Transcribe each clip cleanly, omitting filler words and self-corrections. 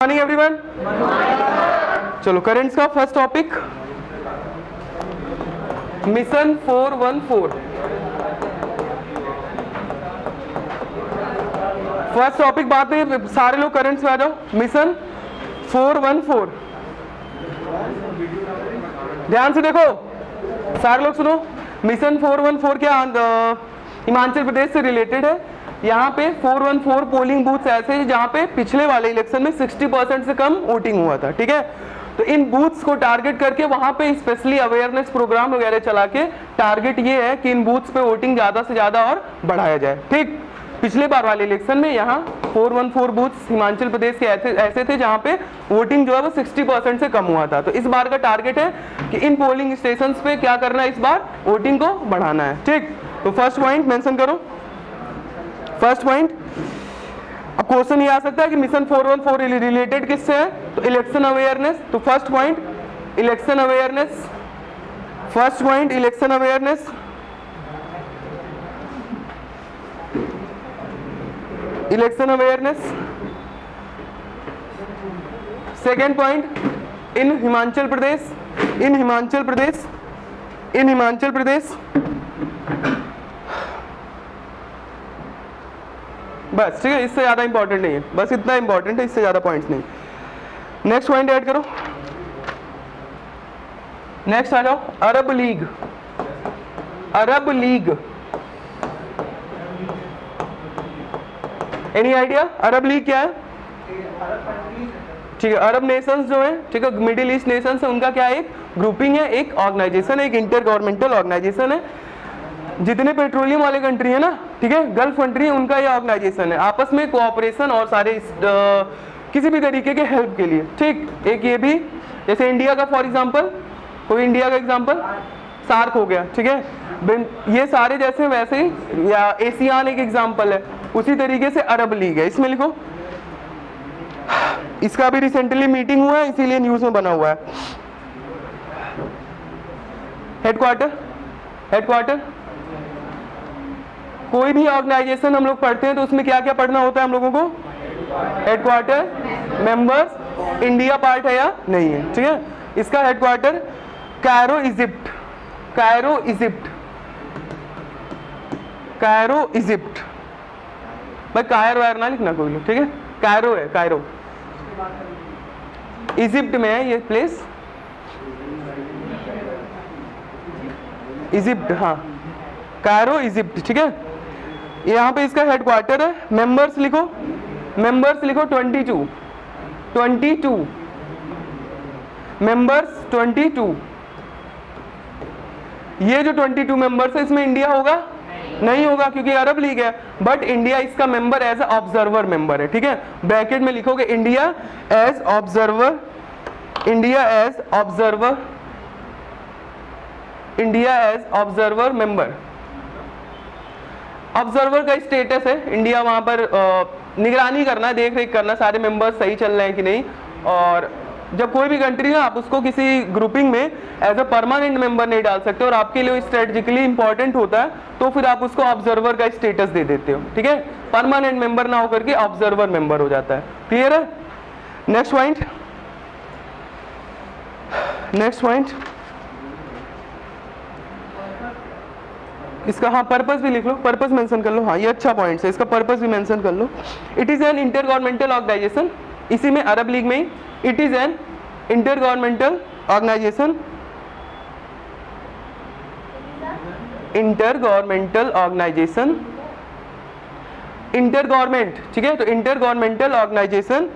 Morning everyone. चलो currents का first topic mission 414। First topic बात में सारे लोग करेंट्स में आ जाओ। मिशन 414 ध्यान से देखो, सारे लोग सुनो। मिशन 414 क्या हिमाचल प्रदेश से रिलेटेड है। यहाँ पे 414 पोलिंग बूथ ऐसे हैं जहाँ पे पिछले वाले इलेक्शन में 60% से कम वोटिंग हुआ था, ठीक है। तो इन बूथ्स को टारगेट करके वहाँ पे स्पेशली अवेयरनेस प्रोग्राम वगैरह चला के टारगेट ये है कि इन बूथ्स पे वोटिंग ज़्यादा से ज़्यादा और बढ़ाया जाए, ठीक। पिछले बार वाले इलेक्शन में यहाँ 414 बूथ्स हिमाचल प्रदेश के ऐसे थे जहाँ पे वोटिंग जो है वो 60% से कम हुआ था। तो इस बार का टारगेट है कि इन पोलिंग स्टेशन पे क्या करना है, इस बार वोटिंग को बढ़ाना है, ठीक। तो फर्स्ट पॉइंट मेंशन करो। फर्स्ट पॉइंट, अब क्वेश्चन ये आ सकता है कि मिशन 414 रिलेटेड किससे है, तो इलेक्शन अवेयरनेस। तो first point election awareness, first point election awareness. Election awareness. Second point in Himachal Pradesh, in Himachal Pradesh, in Himachal Pradesh. बस ठीक है, इससे ज्यादा इंपॉर्टेंट नहीं है, बस इतना इंपॉर्टेंट है, इससे ज्यादा पॉइंट्स नहीं। नेक्स्ट पॉइंट ऐड करो। नेक्स्ट आ जाओ, अरब लीग। अरब लीग, एनी आइडिया अरब लीग क्या है? ठीक है, अरब नेशंस जो है, ठीक है, मिडिल ईस्ट नेशंस है, उनका क्या है, एक ग्रुपिंग है, एक ऑर्गेनाइजेशन है, एक इंटर गवर्नमेंटल ऑर्गेनाइजेशन है। जितने पेट्रोलियम वाले कंट्री है ना, ठीक है, गल्फ कंट्री है, उनका ये ऑर्गेनाइजेशन है, आपस में कोऑपरेशन और सारे किसी भी तरीके के हेल्प के लिए, ठीक। एक ये भी, जैसे इंडिया का फॉर एग्जांपल, कोई इंडिया का एग्जांपल सार्क हो गया, ठीक है, ये सारे जैसे वैसे ही, या एशियान एक एग्जांपल है, उसी तरीके से अरब लीग है। इसमें लिखो, इसका भी रिसेंटली मीटिंग हुआ है, इसीलिए न्यूज में बना हुआ है। हेडक्वार्टर, हेडक्वार्टर, कोई भी ऑर्गेनाइजेशन हम लोग पढ़ते हैं तो उसमें क्या क्या पढ़ना होता है हम लोगों को? हेडक्वार्टर, मेंबर्स, इंडिया पार्ट है या नहीं है, ठीक है। इसका headquarter Cairo Egypt, Cairo Egypt, Cairo Egypt. भाई कायर वायर ना लिखना कोई लोग, ठीक है, कायरो है, कायरो इजिप्ट में है ये प्लेस, इजिप्ट, हाँ, कायरो इजिप्ट, ठीक है। यहाँ पे इसका हेडक्वार्टर है। मेंबर्स लिखो, मेंबर्स लिखो 22, 22 मेंबर्स, 22। ये जो 22 मेंबर्स है, इसमें इंडिया होगा? नहीं होगा, क्योंकि अरब लीग है, बट इंडिया इसका मेंबर एज ऑब्जर्वर मेंबर है, ठीक है। ब्रैकेट में लिखोगे India as observer, India as observer, India as observer member. Observer का स्टेटस है, इंडिया वहां पर निगरानी करना, देख रेख करना, सारे मेंबर्स सही चल रहे हैं कि नहीं। और जब कोई भी कंट्री है, आप उसको किसी ग्रुपिंग में एज अ परमानेंट मेंबर नहीं डाल सकते, और आपके लिए स्ट्रेटेजिकली इंपॉर्टेंट होता है, तो फिर आप उसको ऑब्जर्वर का स्टेटस दे देते हो, ठीक है। परमानेंट मेंबर ना होकर के ऑब्जर्वर मेंबर हो जाता है। क्लियर है? नेक्स्ट पॉइंट, नेक्स्ट पॉइंट, इसका हाँ पर्पस भी लिख लो, पर्पस मेंशन कर लो, हाँ ये अच्छा पॉइंट है, इसका पर्पस भी मेंशन कर लो। It is an intergovernmental organisation, इसी में अरब लीग में ही, it is an intergovernmental organisation, intergovernmental organisation, inter government, ठीक है। तो intergovernmental organisation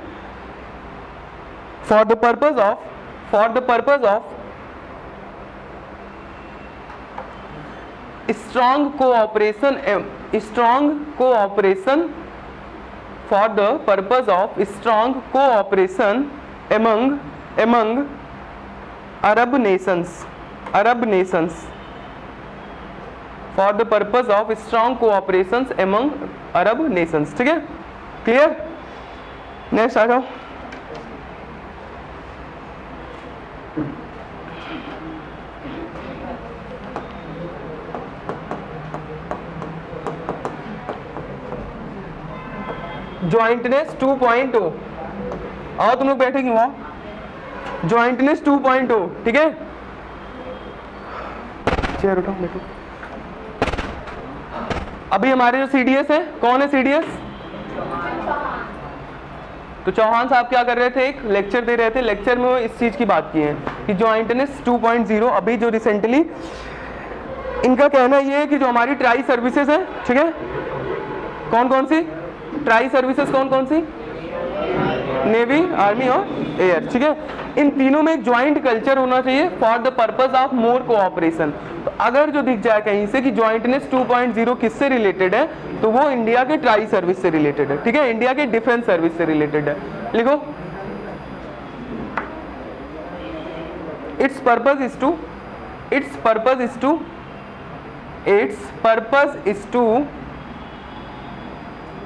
for the purpose of, for the purpose of strong cooperation, strong cooperation, for the purpose of strong cooperation among Arab nations, Arab nations, for the purpose of strong cooperations among Arab nations, ठीक है। Clear? Next आ जाओ। Jointness 2.0, और तुम लोग बैठे क्यों हो? Jointness 2.0, ठीक है, चेयर उठाओ बैठो। अभी हमारे जो सीडीएस है, कौन है सीडीएस? तो चौहान साहब क्या कर रहे थे, एक लेक्चर दे रहे थे, लेक्चर में वो इस चीज की बात की है कि ज्वाइंटनेस 2.0 अभी जो रिसेंटली इनका कहना ये है कि जो हमारी ट्राई सर्विसेज है, ठीक है, कौन कौन सी ट्राई सर्विसेज, कौन कौन सी? नेवी, आर्मी और एयर, ठीक है, इन तीनों में एक ज्वाइंट कल्चर होना चाहिए for the purpose of more cooperation. तो अगर जो दिख जाए कहीं से कि ज्वाइंटनेस 2.0 किससे रिलेटेड है, तो वो इंडिया के ट्राई सर्विस से रिलेटेड है, ठीक है, इंडिया के डिफेंस सर्विस से रिलेटेड है। लिखो, it's purpose is to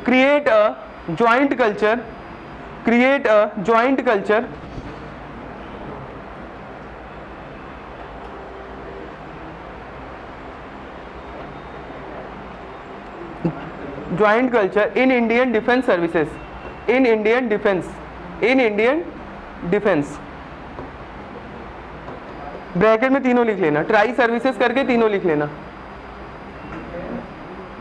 create a joint culture in Indian defense services, in Indian defense bracket में तीनों लिख लेना, ट्राई सर्विसेज करके तीनों लिख लेना।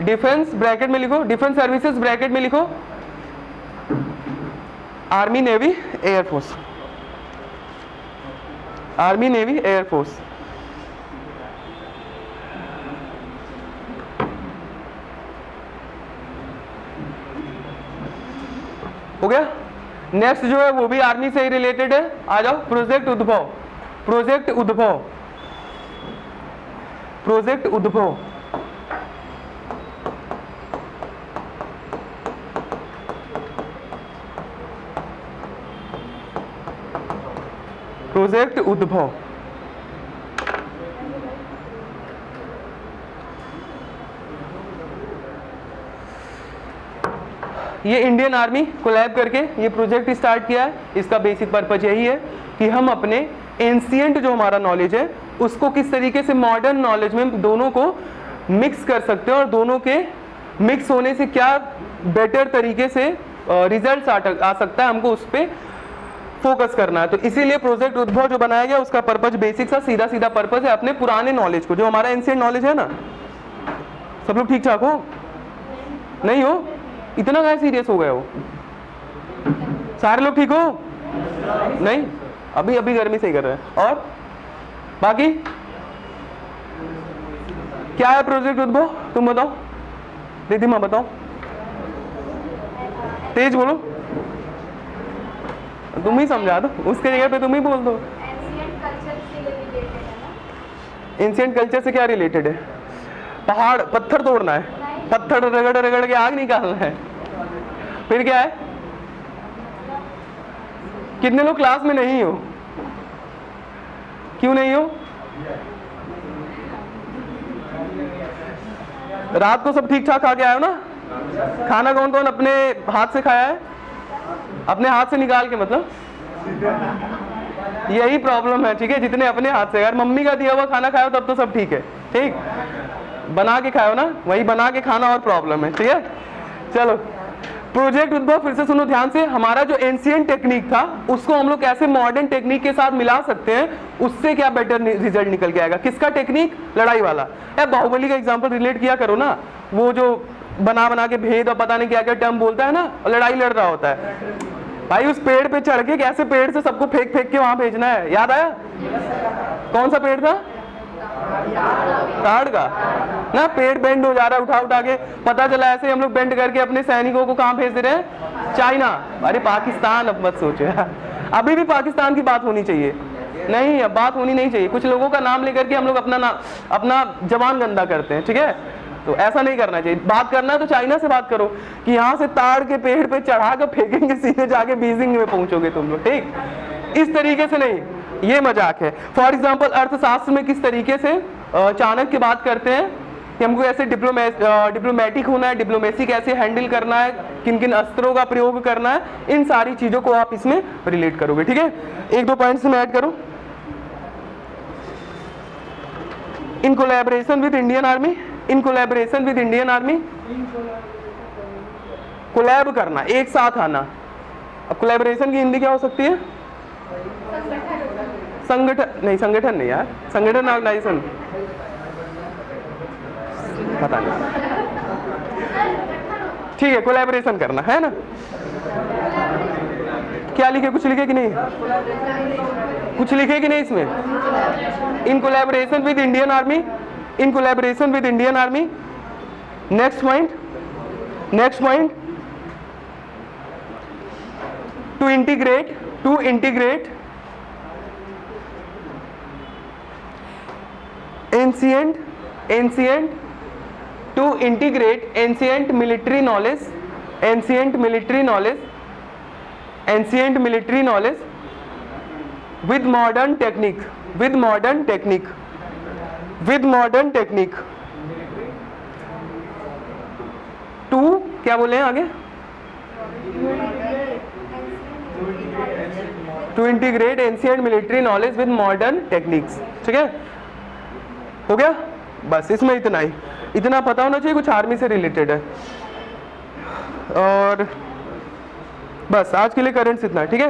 डिफेंस ब्रैकेट में लिखो, डिफेंस सर्विसेज ब्रैकेट में लिखो, army navy air force, army navy air force. हो गया। नेक्स्ट जो है वो भी आर्मी से ही रिलेटेड है, आ जाओ, प्रोजेक्ट उद्भव, प्रोजेक्ट उद्भव, प्रोजेक्ट उद्भव। प्रोजेक्ट उद्भव ये इंडियन आर्मी कोलैब करके ये प्रोजेक्ट स्टार्ट किया है। इसका बेसिक पर्पज यही है कि हम अपने एंशिएंट जो हमारा नॉलेज है उसको किस तरीके से मॉडर्न नॉलेज में दोनों को मिक्स कर सकते हैं और दोनों के मिक्स होने से क्या बेटर तरीके से रिजल्ट आ सकता है, हमको उस पर फोकस करना है। तो इसीलिए प्रोजेक्ट उद्भव जो बनाया गया उसका पर्पज बेसिक सा सीधा सीधा पर्पज है अपने पुराने नॉलेज को, जो हमारा एंशिएंट नॉलेज है ना। सब लोग ठीक ठाक हो? नहीं हो? इतना क्या सीरियस हो गए हो? सारे लोग ठीक हो? नहीं, अभी अभी गर्मी से ही कर रहे हैं। और बाकी क्या है प्रोजेक्ट उद्भव? तुम बताओ, रिधिमा बताओ, तेज बोलो, तुम ही समझा दो, उसके जगह पे तुम ही बोल दो। एंशिएंट कल्चर से क्या रिलेटेड है? पहाड़ पत्थर तोड़ना है, पत्थर रगड़ रगड़ के आग निकालना है। फिर क्या है? कितने लोग क्लास में नहीं हो? क्यों नहीं हो? रात को सब ठीक ठाक खा के आए हो ना? खाना कौन कौन अपने हाथ से खाया है? अपने हाथ से निकाल के, मतलब यही प्रॉब्लम है, ठीक है। जितने अपने हाथ से, अगर मम्मी का दिया हुआ खाना खाओ तब तो सब ठीक है, ठीक, बना के खाओ ना, वही बना के खाना और प्रॉब्लम है, ठीक है। चलो, प्रोजेक्ट उद्भव फिर से सुनो ध्यान से। हमारा जो एंशिएंट टेक्निक था उसको हम लोग कैसे मॉडर्न टेक्निक के साथ मिला सकते हैं, उससे क्या बेटर रिजल्ट निकल के आएगा। किसका टेक्निक? लड़ाई वाला। बाहुबली का एग्जांपल रिलेट किया करो ना, वो जो बना बना के भेद और पता नहीं क्या क्या टर्म बोलता है ना, और लड़ाई लड़ रहा होता है भाई, उस पेड़ पे चढ़ के कैसे पेड़ से सबको फेंक फेंक के वहां भेजना है, याद आया? कौन सा पेड़ था? ताड़ का ना। पेड़ बेंड हो जा रहा है, उठा उठा के, पता चला ऐसे हम लोग बेंड करके अपने सैनिकों को कहां भेज दे रहे हैं? चाइना। अरे पाकिस्तान, अब मत सोचो, अभी भी पाकिस्तान की बात होनी चाहिए। नहीं, अब बात होनी नहीं चाहिए। कुछ लोगों का नाम लेकर के हम लोग अपना जवान गंदा करते हैं, ठीक है, तो ऐसा नहीं करना चाहिए। बात करना है तो चाइना से बात करो कि यहाँ से ताड़ के पेड़ पे चढ़ा कर फेंकेंगे, सीधे जाके बीजिंग में पहुंचोगे तुम लोग, ठीक। इस तरीके से नहीं, ये मजाक है। फॉर एग्जाम्पल अर्थशास्त्र में किस तरीके से चाणक्य बात करते हैं कि हमको ऐसे डिप्लोमेटिक होना है, डिप्लोमेसी कैसे हैंडल करना है, किन किन अस्त्रों का प्रयोग करना है, इन सारी चीजों को आप इसमें रिलेट करोगे, ठीक है। एक दो पॉइंट्स में ऐड करो। In collaboration with Indian army, in collaboration with Indian army, collab करना, एक साथ आना, अब कोलैबोरेशन की हिंदी क्या हो सकती है? संगठन नहीं, संगठन नहीं यार, संगठन ऑर्गेनाइजेशन, पता नहीं, ठीक है, कोलैबोरेशन करना है ना। क्या लिखे, कुछ लिखे कि नहीं? कुछ लिखे कि नहीं इसमें? In collaboration with Indian army, in collaboration with Indian army. Next point, next point, to integrate to integrate ancient military knowledge with modern technique, to क्या बोले हैं आगे? To integrate ancient military knowledge with modern techniques. ठीक है, हो गया, बस इसमें इतना ही, इतना पता होना चाहिए, कुछ आर्मी से रिलेटेड है। और बस आज के लिए करंट्स इतना है, ठीक है।